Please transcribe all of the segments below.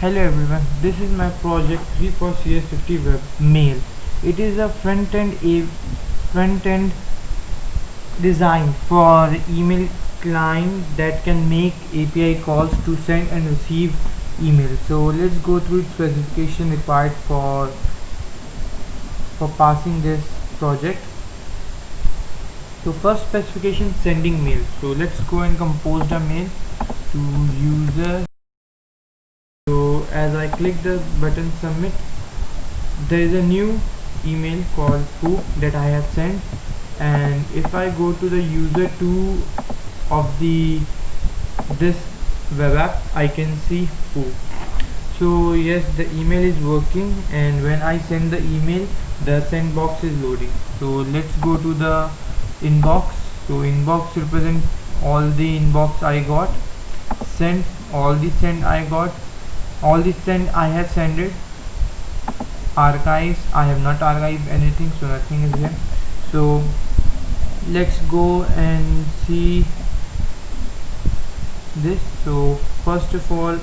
Hello everyone, this is my project 3 for CS50 Web Mail. It is a front-end design for email client that can make API calls to send and receive email. So let's go through its specification required for passing this project. So first specification, sending mail. So let's go and compose the mail to user. So as I click the button submit, there is a new email called foo that I have sent, and if I go to the user 2 of this web app, I can see foo. So yes, the email is working, and when I send the email, the send box is loading. So let's go to the inbox. So inbox represent all the inbox I got, sent all the send I got, all the send I have sent it. Archives, I have not archived anything, so nothing is here. So let's go and see this. So first of all,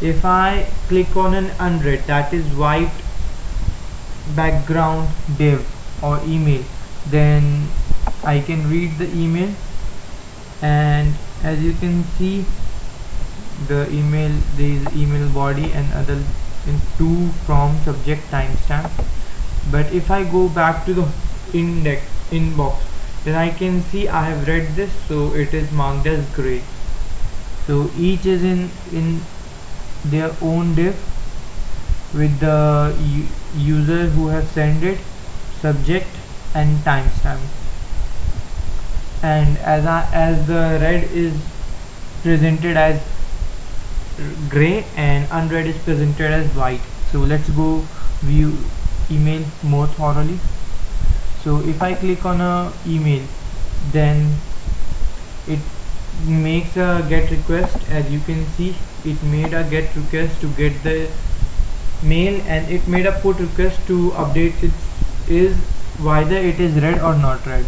if I click on an unread, that is white background div or email, then I can read the email, and as you can see, the email, there is email body and other in to from subject timestamp. But if I go back to the inbox, then I can see I have read this, so it is marked as gray. So each is in their own div with the user who have sent it, subject and timestamp. And as the red is presented as gray and unread is presented as white. So let's go view email more thoroughly. So if I click on a email, then it makes a get request. As you can see, it made a get request to get the mail, and it made a put request to update it is whether it is read or not read.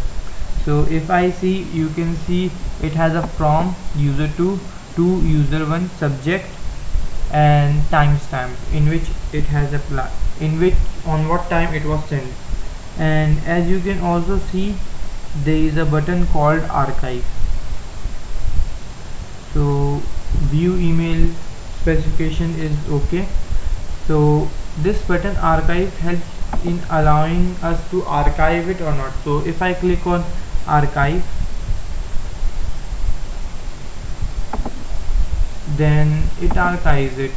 So if I see, you can see it has a from user 2 to user 1, subject and timestamp in which it has applied, in which on what time it was sent. And as you can also see, there is a button called archive. So view email specification is okay. So this button archive helps in allowing us to archive it or not. So if I click on archive, then it archives it.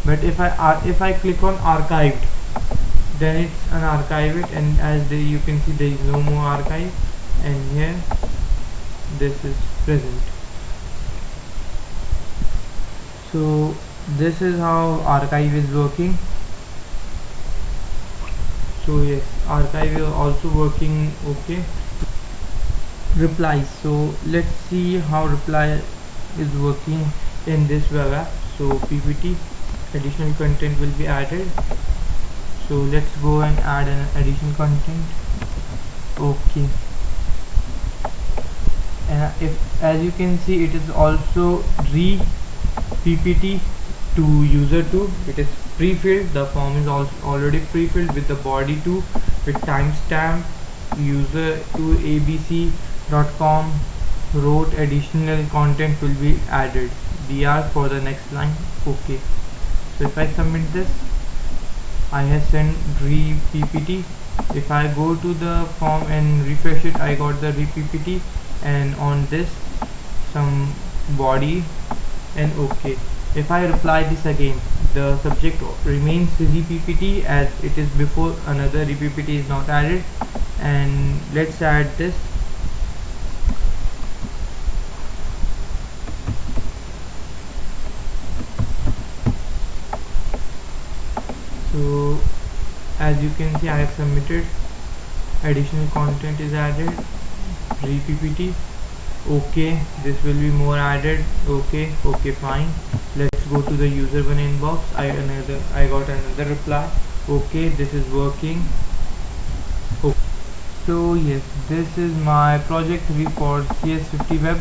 But if I click on archived, then it's unarchive it, and as you can see, there is no more archive, and here this is present. So this is how archive is working. So yes, archive is also working okay. Replies. So let's see how reply is working in this web app. So PPT, additional content will be added. So let's go and add an additional content. Okay, and if, as you can see, it is also re PPT to user 2. It is pre-filled. The form is also already pre-filled with the body 2 with timestamp user to abc.com wrote additional content will be added. DR for the next line. Okay. So if I submit this, I have sent re PPT. If I go to the form and refresh it, I got the re PPT, and on this some body and okay. If I reply this again, the subject remains re PPT as it is before. Another re PPT is not added, and let's add this. So as you can see, I have submitted, additional content is added, re PPT. Okay, this will be more added. Okay, fine. Let's go to the user 1 inbox. I got another reply. Okay, this is working. Okay. So yes, this is my project 3 for CS50 Web.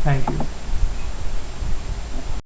Thank you.